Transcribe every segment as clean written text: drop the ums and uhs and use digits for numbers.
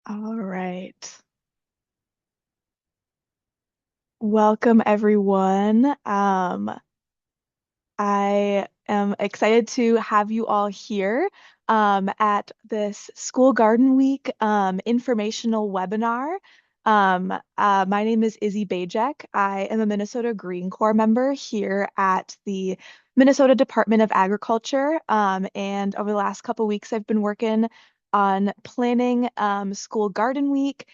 All right. Welcome, everyone. I am excited to have you all here at this School Garden Week informational webinar. My name is Izzy Bajek. I am a Minnesota Green Corps member here at the Minnesota Department of Agriculture. And over the last couple weeks, I've been working on planning School Garden Week,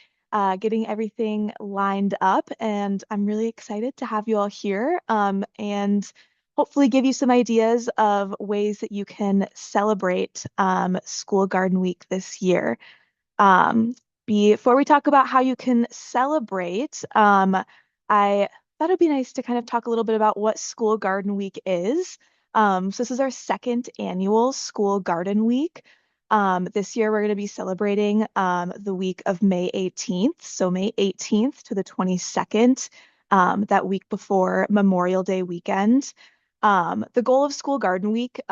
getting everything lined up, and I'm really excited to have you all here. And hopefully give you some ideas of ways that you can celebrate School Garden Week this year. Um, Before we talk about how you can celebrate, I thought it'd be nice to kind of talk a little bit about what School Garden Week is. So this is our second annual School Garden Week. This year we're going to be celebrating the week of May 18th, so May 18th to the 22nd, that week before Memorial Day weekend. The goal of School Garden Week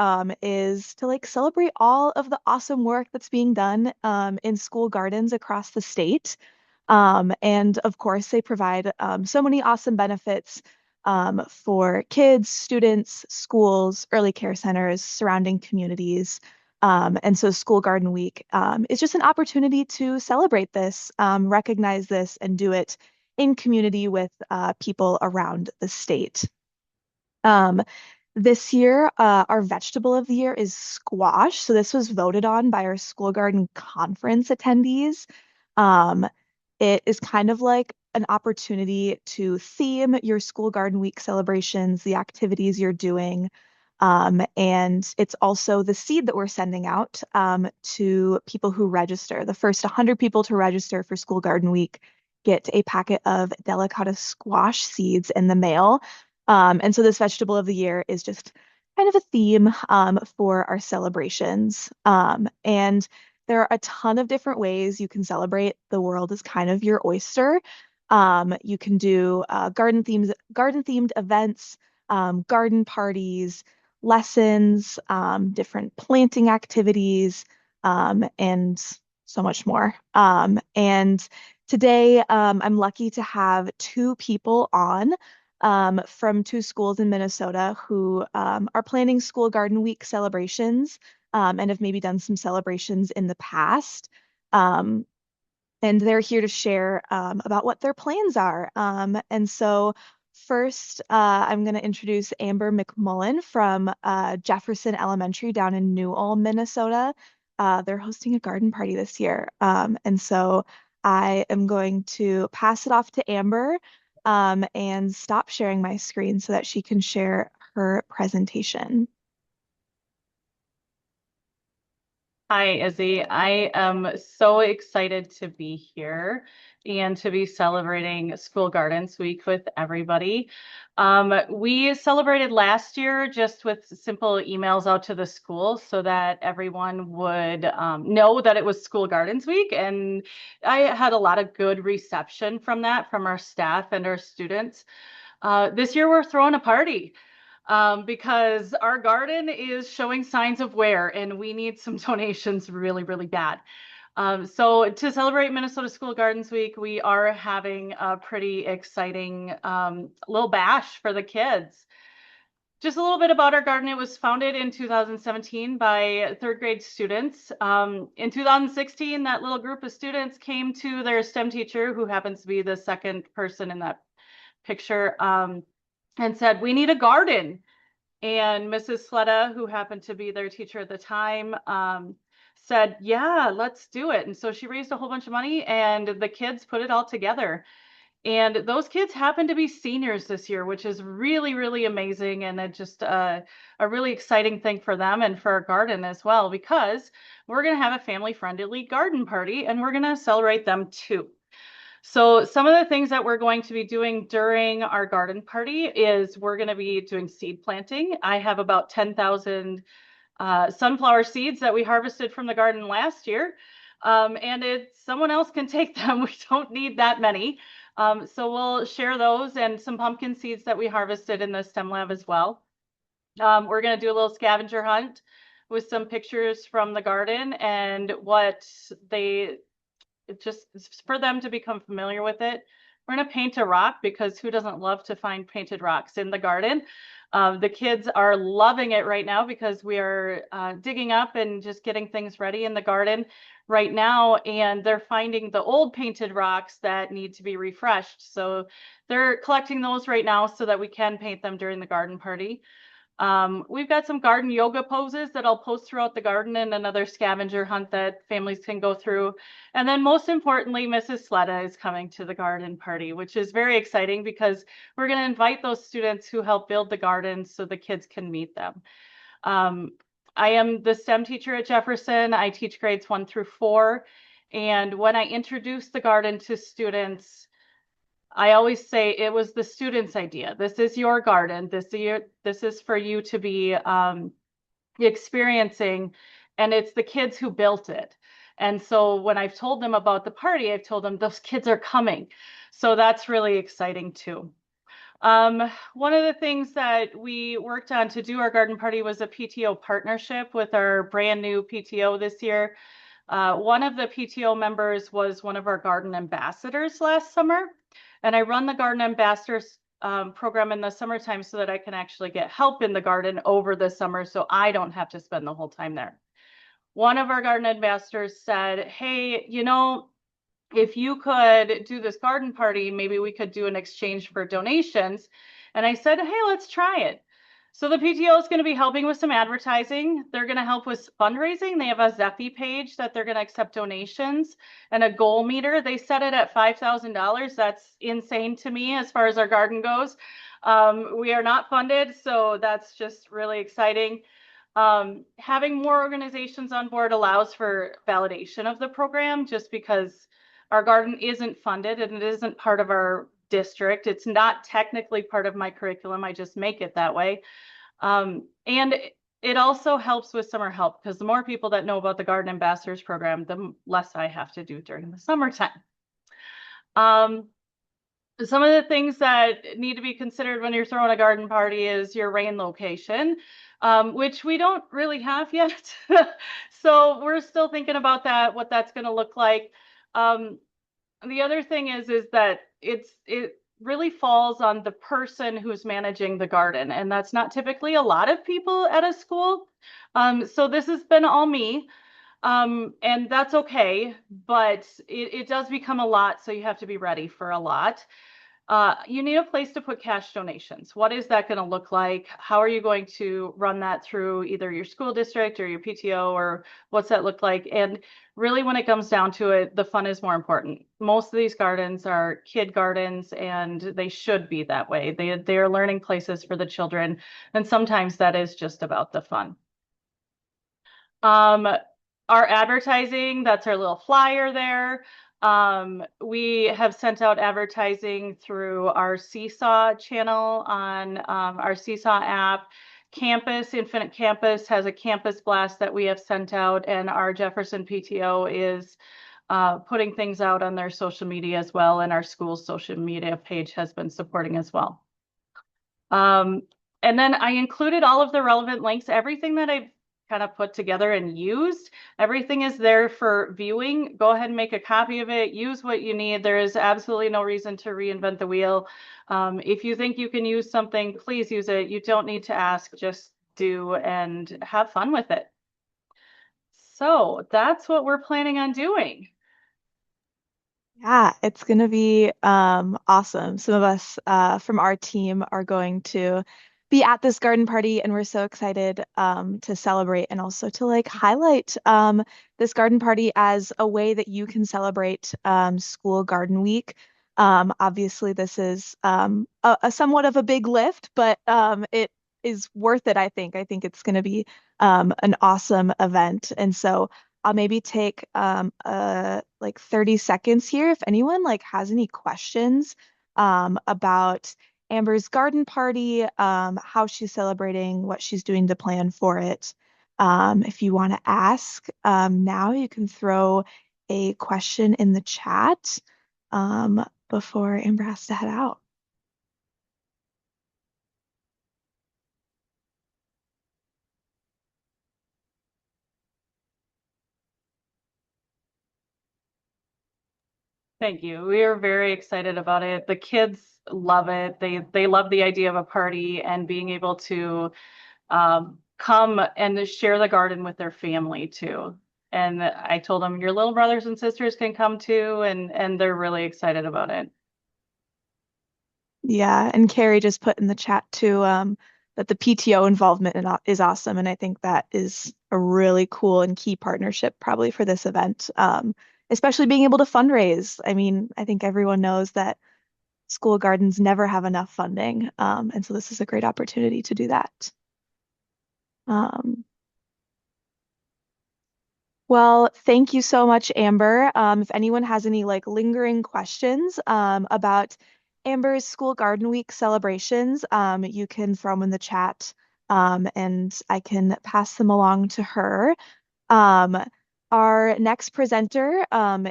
is to celebrate all of the awesome work that's being done in school gardens across the state. And of course, they provide so many awesome benefits for kids, students, schools, early care centers, surrounding communities. And so School Garden Week is just an opportunity to celebrate this, recognize this, and do it in community with people around the state. Um, this year, our vegetable of the year is squash. So this was voted on by our school garden conference attendees. Um, it is kind of like an opportunity to theme your school garden week celebrations, the activities you're doing. And it's also the seed that we're sending out to people who register. The first 100 people to register for School Garden Week get a packet of delicata squash seeds in the mail. And so this vegetable of the year is just kind of a theme for our celebrations. And there are a ton of different ways you can celebrate. The world is kind of your oyster. You can do garden themed events, garden parties, lessons, different planting activities, and so much more. And today, I'm lucky to have two people on from two schools in Minnesota who are planning School Garden Week celebrations and have maybe done some celebrations in the past. Um, and they're here to share about what their plans are. And so, first, I'm going to introduce Amber McMullen from Jefferson Elementary down in New Ulm, Minnesota. They're hosting a garden party this year. And so, I am going to pass it off to Amber and stop sharing my screen so that she can share her presentation. Hi, Izzy. I am so excited to be here and to be celebrating School Gardens Week with everybody. We celebrated last year just with simple emails out to the schools so that everyone would know that it was School Gardens Week. And I had a lot of good reception from that from our staff and our students. This year we're throwing a party because our garden is showing signs of wear and we need some donations really, really bad. So to celebrate Minnesota School Gardens Week, we are having a pretty exciting little bash for the kids. Just a little bit about our garden. It was founded in 2017 by third grade students. In 2016, that little group of students came to their STEM teacher, who happens to be the second person in that picture, and said, "We need a garden." And Mrs. Sletta, who happened to be their teacher at the time, said, "Yeah, let's do it." And so she raised a whole bunch of money and the kids put it all together. And those kids happen to be seniors this year, which is really, really amazing. And it just a really exciting thing for them and for our garden as well, because we're going to have a family friendly garden party and we're going to celebrate them too. So some of the things that we're going to be doing during our garden party is we're going to be doing seed planting. I have about 10,000 sunflower seeds that we harvested from the garden last year. And someone else can take them. We don't need that many. So we'll share those and some pumpkin seeds that we harvested in the STEM lab as well. We're going to do a little scavenger hunt with some pictures from the garden and what they just for them to become familiar with it. We're going to paint a rock because who doesn't love to find painted rocks in the garden? The kids are loving it right now because we are digging up and just getting things ready in the garden right now. And they're finding the old painted rocks that need to be refreshed. So they're collecting those right now so that we can paint them during the garden party. We've got some garden yoga poses that I'll post throughout the garden and another scavenger hunt that families can go through. And then most importantly, Mrs. Sleda is coming to the garden party, which is very exciting because we're going to invite those students who help build the gardens so the kids can meet them. Um, I am the STEM teacher at Jefferson. I teach grades 1 through 4. And when I introduce the garden to students, I always say it was the student's idea. This is your garden. This is for you to be experiencing, and it's the kids who built it. And so when I've told them about the party, I've told them those kids are coming. So that's really exciting too. One of the things that we worked on to do our garden party was a PTO partnership with our brand new PTO this year. One of the PTO members was one of our garden ambassadors last summer, and I run the garden ambassadors program in the summertime so that I can actually get help in the garden over the summer so I don't have to spend the whole time there. One of our garden ambassadors said, hey, if you could do this garden party, maybe we could do an exchange for donations. And I said, hey, let's try it. So the PTO is going to be helping with some advertising. They're going to help with fundraising. They have a Zephy page that they're going to accept donations and a goal meter. They set it at $5,000. That's insane to me as far as our garden goes. We are not funded, so that's just really exciting. Having more organizations on board allows for validation of the program just because our garden isn't funded and it isn't part of our district. It's not technically part of my curriculum. I just make it that way. And it also helps with summer help because the more people that know about the Garden Ambassadors program, the less I have to do during the summertime. Some of the things that need to be considered when you're throwing a garden party is your rain location, which we don't really have yet. So we're still thinking about that, what that's going to look like. The other thing is that it really falls on the person who's managing the garden, and that's not typically a lot of people at a school. So this has been all me. And that's okay, but it does become a lot, so you have to be ready for a lot. You need a place to put cash donations. What is that going to look like? How are you going to run that through either your school district or your PTO, or what's that look like? And really, when it comes down to it, the fun is more important. Most of these gardens are kid gardens, and they should be that way. They are learning places for the children, and sometimes that is just about the fun. Um, our advertising, that's our little flyer there. We have sent out advertising through our Seesaw channel on our Seesaw app. Campus, Infinite Campus has a campus blast that we have sent out, and our Jefferson PTO is putting things out on their social media as well, and our school's social media page has been supporting as well. And then I included all of the relevant links, everything that I've kind of put together and used. Everything is there for viewing. Go ahead and make a copy of it. Use what you need. There is absolutely no reason to reinvent the wheel. If you think you can use something, please use it. You don't need to ask, just do and have fun with it. So that's what we're planning on doing. Yeah, it's going to be awesome. Some of us from our team are going to be at this garden party, and we're so excited to celebrate and also to like highlight this garden party as a way that you can celebrate School Garden Week. Obviously, this is a somewhat of a big lift, but it is worth it, I think. I think it's going to be an awesome event. And so I'll maybe take like 30 seconds here if anyone like has any questions about Amber's garden party, how she's celebrating, what she's doing to plan for it. If you want to ask now, you can throw a question in the chat before Amber has to head out. Thank you. We are very excited about it. The kids love it. They love the idea of a party and being able to come and share the garden with their family too. And I told them your little brothers and sisters can come too, and they're really excited about it. Yeah, and Carrie just put in the chat too, that the PTO involvement is awesome, and I think that is a really cool and key partnership probably for this event, especially being able to fundraise. I mean, I think everyone knows that school gardens never have enough funding, and so this is a great opportunity to do that. Um, Well, thank you so much, Amber. If anyone has any like lingering questions about Amber's School Garden Week celebrations, you can throw them in the chat, and I can pass them along to her. Um, our next presenter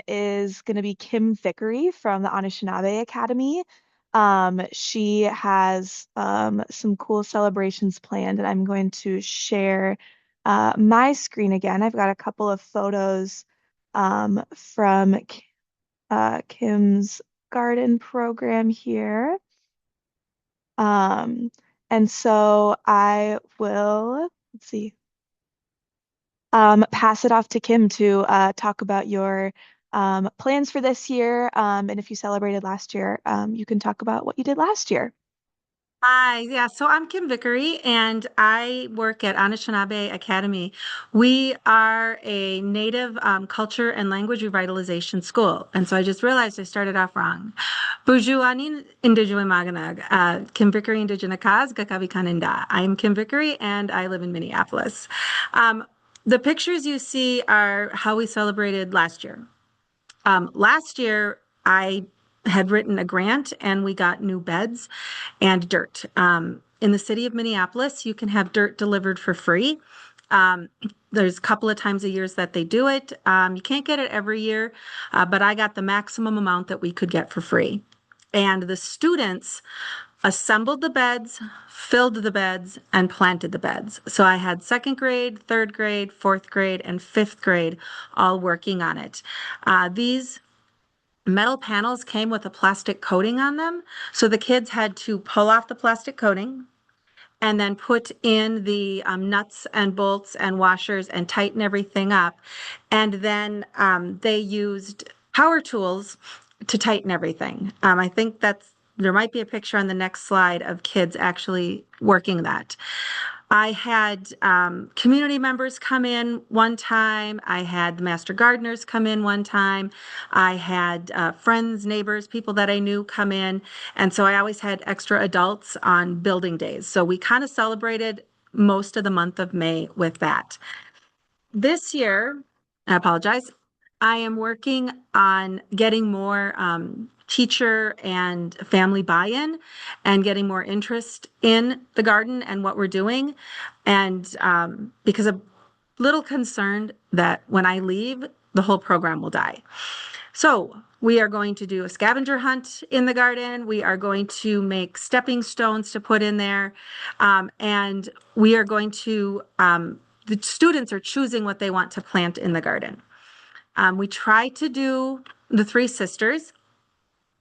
is going to be Kim Vickery from the Anishinaabe Academy. She has some cool celebrations planned, and I'm going to share my screen again. I've got a couple of photos from Kim's garden program here. Um, and so I will, let's see. Pass it off to Kim to talk about your plans for this year. And if you celebrated last year, you can talk about what you did last year. Hi, yeah, so I'm Kim Vickery and I work at Anishinaabe Academy. We are a Native culture and language revitalization school. And so I just realized I started off wrong. Bujuanin Indigenous Maganag, Kim Vickery Indigenakaz, Gakavi Kaninda. I'm Kim Vickery and I live in Minneapolis. Um, the pictures you see are how we celebrated last year. Last year, I had written a grant and we got new beds and dirt. In the city of Minneapolis, you can have dirt delivered for free. Um, there's a couple of times a year that they do it. You can't get it every year, but I got the maximum amount that we could get for free. And the students assembled the beds, filled the beds, and planted the beds. So I had second grade, third grade, fourth grade, and fifth grade all working on it. These metal panels came with a plastic coating on them. So the kids had to pull off the plastic coating and then put in the nuts and bolts and washers and tighten everything up. And then they used power tools to tighten everything. I think there might be a picture on the next slide of kids actually working that. I had community members come in one time. I had the master gardeners come in one time. I had friends, neighbors, people that I knew come in. And so I always had extra adults on building days. So we kind of celebrated most of the month of May with that. This year, I apologize, I am working on getting more teacher and family buy-in and getting more interest in the garden and what we're doing. And because I'm a little concerned that when I leave, the whole program will die. So we are going to do a scavenger hunt in the garden. We are going to make stepping stones to put in there. And we are going to, the students are choosing what they want to plant in the garden. We try to do the three sisters.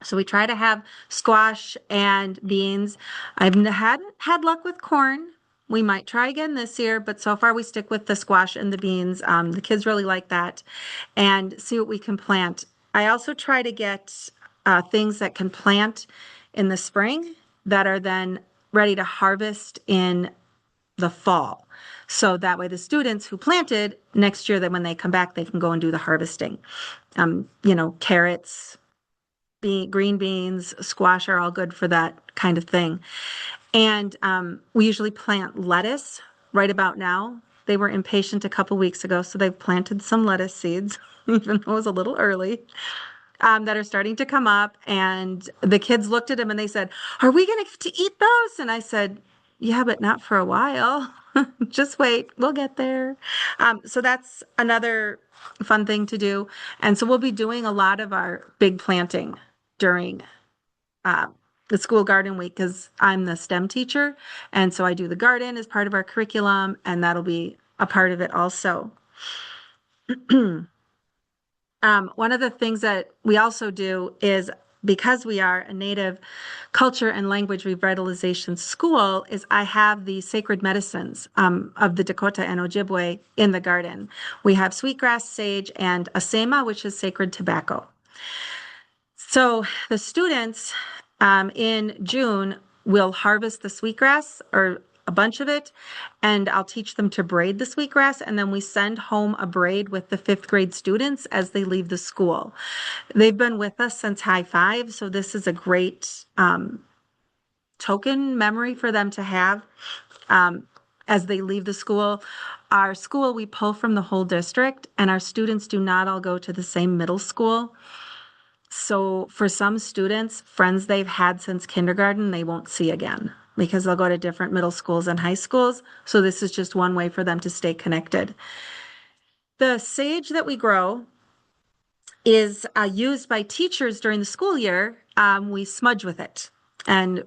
So we try to have squash and beans. I've hadn't had luck with corn. We might try again this year, but so far we stick with the squash and the beans. The kids really like that and see what we can plant. I also try to get things that can plant in the spring that are then ready to harvest in the fall. So that way the students who planted next year, that when they come back, they can go and do the harvesting. Carrots, green beans, squash are all good for that kind of thing. And we usually plant lettuce right about now. They were impatient a couple weeks ago, so they've planted some lettuce seeds, even though it was a little early, that are starting to come up. And the kids looked at them and they said, "Are we going to get to eat those?" And I said, "Yeah, but not for a while. Just wait, we'll get there." So that's another fun thing to do. And so we'll be doing a lot of our big planting during uh, the school garden week because I'm the STEM teacher. And so I do the garden as part of our curriculum, and that'll be a part of it also. One of the things that we also do is because we are a Native culture and language revitalization school, is I have the sacred medicines of the Dakota and Ojibwe in the garden. We have sweetgrass, sage, and asema, which is sacred tobacco. So the students in June will harvest the sweetgrass or a bunch of it, and I'll teach them to braid the sweetgrass, and then we send home a braid with the fifth grade students as they leave the school. They've been with us since high five, so this is a great token memory for them to have as they leave the school. Our school, we pull from the whole district, and our students do not all go to the same middle school. So for some students, friends they've had since kindergarten, they won't see again because they'll go to different middle schools and high schools. So this is just one way for them to stay connected. The sage that we grow is used by teachers during the school year. We smudge with it and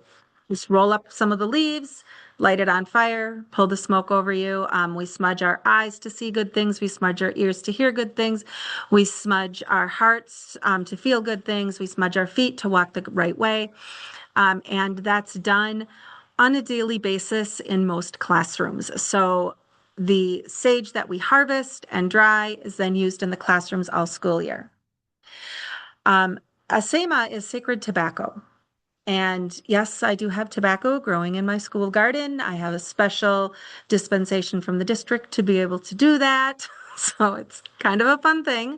just roll up some of the leaves, light it on fire, pull the smoke over you. We smudge our eyes to see good things. We smudge our ears to hear good things. We smudge our hearts to feel good things. We smudge our feet to walk the right way. And that's done on a daily basis in most classrooms. So the sage that we harvest and dry is then used in the classrooms all school year. Asema is sacred tobacco. And yes, I do have tobacco growing in my school garden. I have a special dispensation from the district to be able to do that. So it's kind of a fun thing.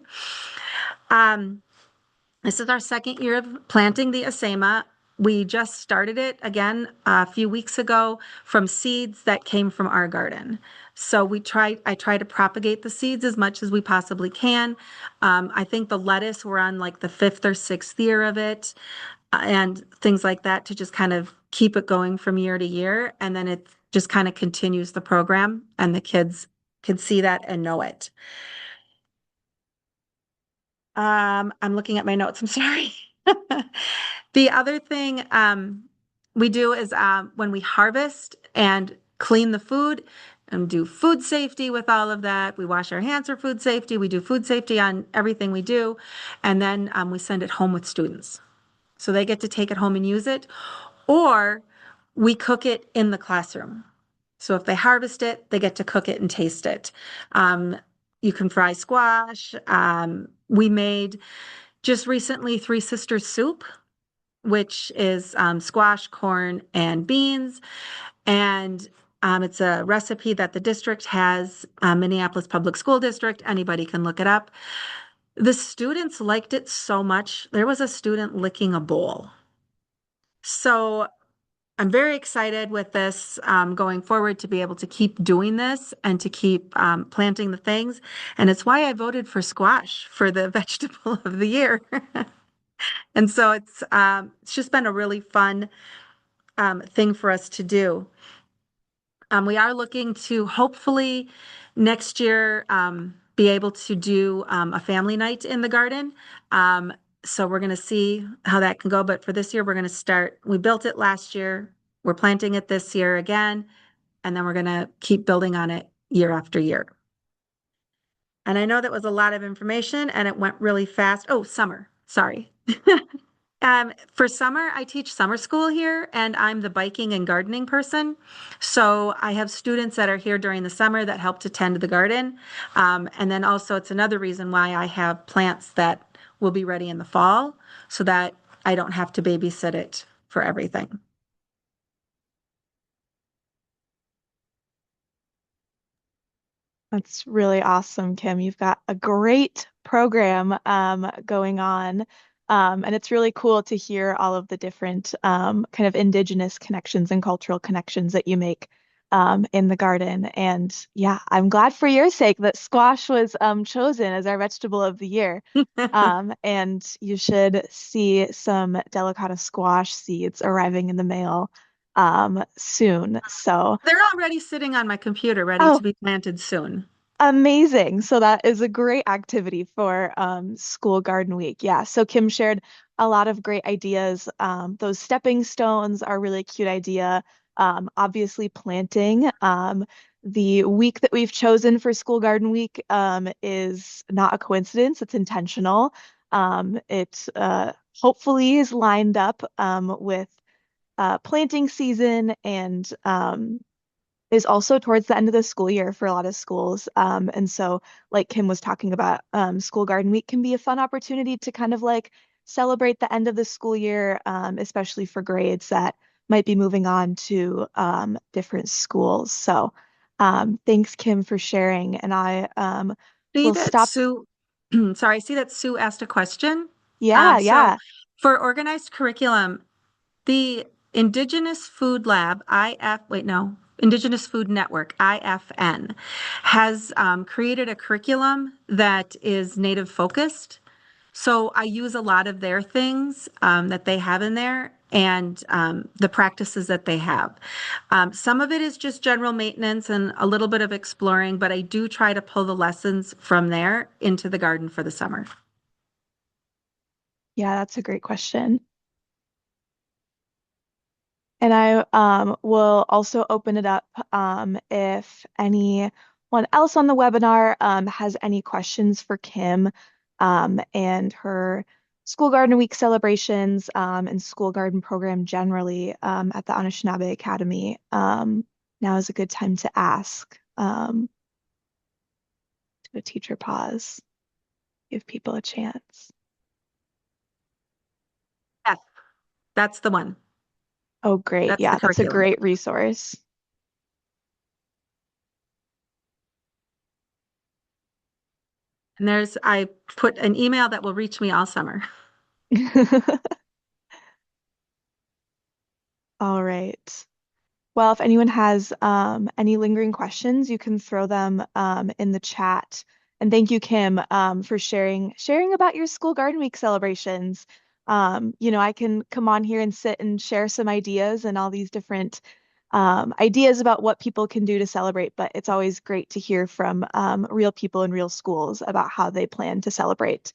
This is our second year of planting the Asema. We just started it again a few weeks ago from seeds that came from our garden. So I try to propagate the seeds as much as we possibly can. I think the lettuce, we're on like the fifth or sixth year of it, and things like that to just kind of keep it going from year to year. And then it just kind of continues the program, and the kids can see that and know it. I'm looking at my notes. I'm sorry. The other thing we do is when we harvest and clean the food and do food safety with all of that. We wash our hands for food safety. We do food safety on everything we do. And then we send it home with students. So they get to take it home and use it. Or we cook it in the classroom. So if they harvest it, they get to cook it and taste it. You can fry squash. We made just recently Three Sisters soup, which is squash, corn, and beans. And it's a recipe that the district has, Minneapolis Public School District. Anybody can look it up. The students liked it so much. There was a student licking a bowl. So I'm very excited with this going forward to be able to keep doing this and to keep planting the things. And it's why I voted for squash for the vegetable of the year. And so it's just been a really fun thing for us to do. We are looking to hopefully next year be able to do a family night in the garden. So we're going to see how that can go. But for this year, we're going to start. We built it last year. We're planting it this year again. And then we're going to keep building on it year after year. And I know that was a lot of information and it went really fast. Oh, summer. Sorry. For summer, I teach summer school here, and I'm the biking and gardening person. So I have students that are here during the summer that help to tend the garden. And then also, it's another reason why I have plants that will be ready in the fall so that I don't have to babysit it for everything. That's really awesome, Kim. You've got a great program going on. And it's really cool to hear all of the different kind of indigenous connections and cultural connections that you make in the garden. And yeah, I'm glad for your sake that squash was chosen as our vegetable of the year. And you should see some delicata squash seeds arriving in the mail soon. So, They're already sitting on my computer, ready to oh, be planted soon. amazing. So that is a great activity for school garden week. Yeah. So Kim shared a lot of great ideas. Those stepping stones are a really cute idea. Obviously planting The week that we've chosen for School Garden Week is not a coincidence, it's intentional. It hopefully is lined up with planting season and is also towards the end of the school year for a lot of schools. And so, like Kim was talking about, School Garden Week can be a fun opportunity to kind of like celebrate the end of the school year, especially for grades that might be moving on to different schools. So, thanks, Kim, for sharing. And I See will that stop. Sue, sorry, I see that Sue asked a question. Yeah, So yeah. for organized curriculum, the Indigenous Food Lab, Indigenous Food Network, IFN, has created a curriculum that is Native focused. So I use a lot of their things that they have in there and the practices that they have. Some of it is just general maintenance and a little bit of exploring, but I do try to pull the lessons from there into the garden for the summer. Yeah, that's a great question. And I will also open it up if anyone else on the webinar has any questions for Kim and her School Garden Week celebrations and School Garden program generally at the Anishinaabe Academy. Now is a good time to ask. Do a teacher pause, give people a chance. Yes, that's the one. Oh, great. That's the Yeah, that's a curriculum. great resource. And I put an email that will reach me all summer. All right. Well, if anyone has any lingering questions, you can throw them in the chat. And thank you, Kim, for sharing about your School Garden Week celebrations. I can come on here and sit and share some ideas and all these different ideas about what people can do to celebrate, but it's always great to hear from real people in real schools about how they plan to celebrate.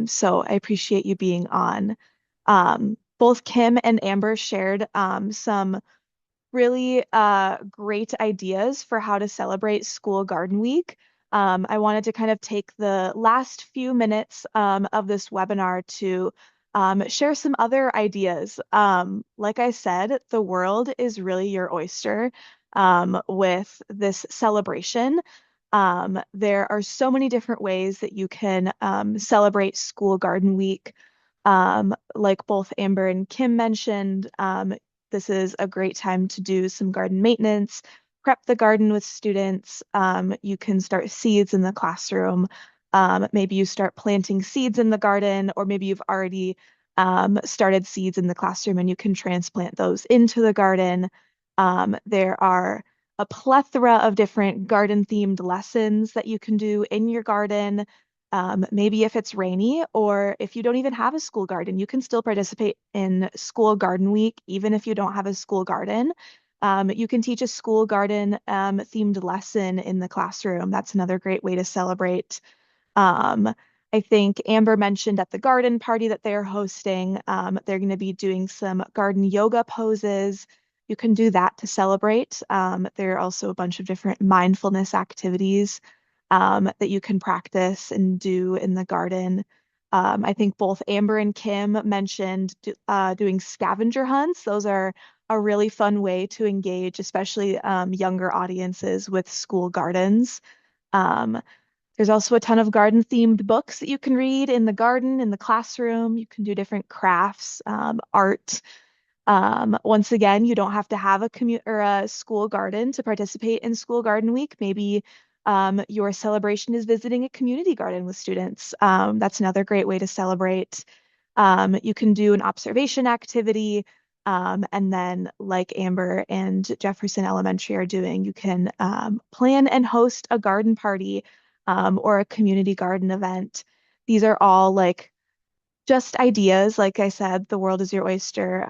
So I appreciate you being on. Both Kim and Amber shared some really great ideas for how to celebrate School Garden Week. I wanted to kind of take the last few minutes of this webinar to share some other ideas. Like I said, the world is really your oyster with this celebration. There are so many different ways that you can celebrate School Garden Week. Like both Amber and Kim mentioned, this is a great time to do some garden maintenance, prep the garden with students. You can start seeds in the classroom. Maybe you start planting seeds in the garden, or maybe you've already started seeds in the classroom and you can transplant those into the garden. There are a plethora of different garden themed lessons that you can do in your garden. Maybe if it's rainy or if you don't even have a school garden, you can still participate in School Garden Week, even if you don't have a school garden. You can teach a school garden themed lesson in the classroom. That's another great way to celebrate. Um, I think Amber mentioned at the garden party that they're hosting, they're going to be doing some garden yoga poses. You can do that to celebrate. There are also a bunch of different mindfulness activities that you can practice and do in the garden. I think both Amber and Kim mentioned doing scavenger hunts. Those are a really fun way to engage, especially younger audiences with school gardens. Um, there's also a ton of garden themed books that you can read in the garden, in the classroom. You can do different crafts, art. Once again, you don't have to have a commute or a school garden to participate in School Garden Week. Maybe your celebration is visiting a community garden with students. That's another great way to celebrate. You can do an observation activity. And then, like Amber and Jefferson Elementary are doing, you can plan and host a garden party or a community garden event. These are all like just ideas. Like I said, the world is your oyster.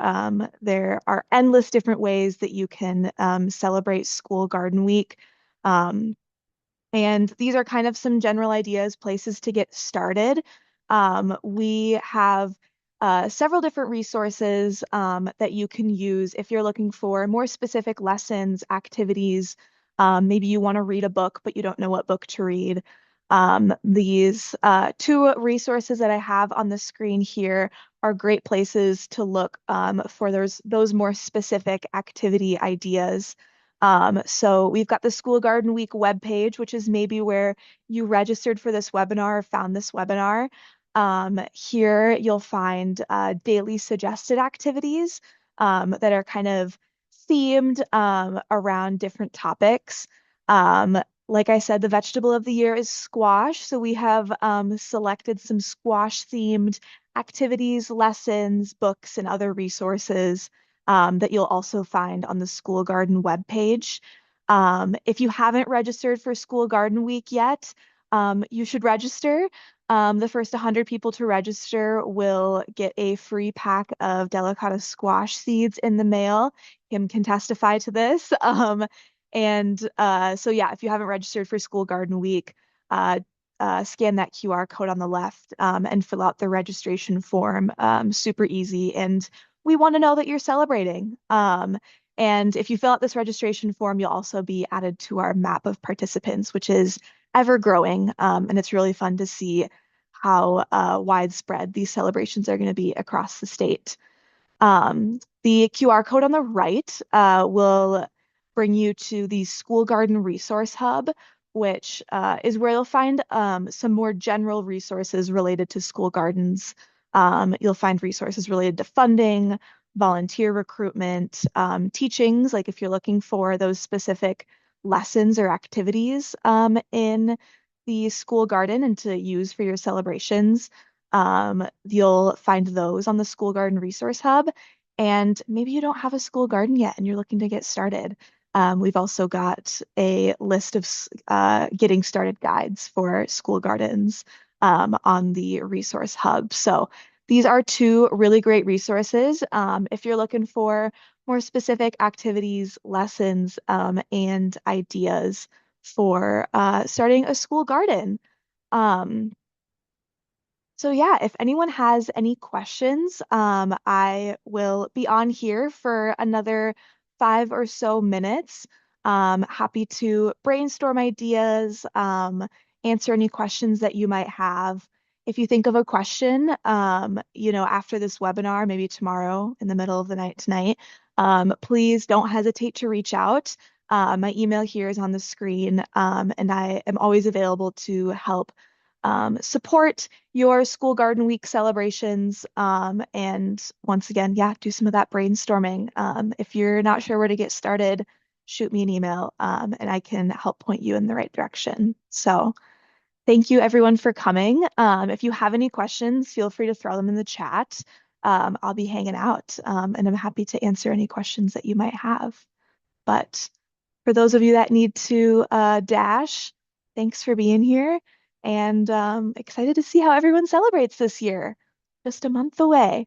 There are endless different ways that you can celebrate School Garden Week. Um, and these are kind of some general ideas, places to get started. We have several different resources that you can use if you're looking for more specific lessons, activities, Maybe you want to read a book, but you don't know what book to read. These two resources that I have on the screen here are great places to look for those more specific activity ideas. So we've got the School Garden Week webpage, which is maybe where you registered for this webinar or found this webinar. Here you'll find daily suggested activities that are kind of themed around different topics. Like I said, the vegetable of the year is squash. So we have selected some squash themed activities, lessons, books, and other resources that you'll also find on the School Garden webpage. If you haven't registered for School Garden Week yet, you should register. The first 100 people to register will get a free pack of delicata squash seeds in the mail. Kim can testify to this. So yeah, if you haven't registered for School Garden Week, uh, scan that QR code on the left and fill out the registration form. Super easy. And we want to know that you're celebrating. And if you fill out this registration form, you'll also be added to our map of participants, which is ever growing. And it's really fun to see how widespread these celebrations are going to be across the state. The QR code on the right will bring you to the School Garden Resource Hub, which is where you'll find some more general resources related to school gardens. You'll find resources related to funding, volunteer recruitment, teachings, like if you're looking for those specific lessons or activities in the school garden and to use for your celebrations. You'll find those on the School Garden Resource Hub. And maybe you don't have a school garden yet and you're looking to get started. We've also got a list of getting started guides for school gardens on the Resource Hub. So these are two really great resources if you're looking for more specific activities, lessons, and ideas for starting a school garden. Um, so yeah, if anyone has any questions, I will be on here for another 5 or so minutes. Happy to brainstorm ideas, answer any questions that you might have. If you think of a question, after this webinar, maybe tomorrow in the middle of the night tonight, please don't hesitate to reach out. My email here is on the screen, and I am always available to help support your School Garden Week celebrations. And once again, yeah, do some of that brainstorming. If you're not sure where to get started, shoot me an email and I can help point you in the right direction. So thank you everyone for coming. If you have any questions, feel free to throw them in the chat. I'll be hanging out and I'm happy to answer any questions that you might have. But for those of you that need to dash, thanks for being here and excited to see how everyone celebrates this year. Just a month away.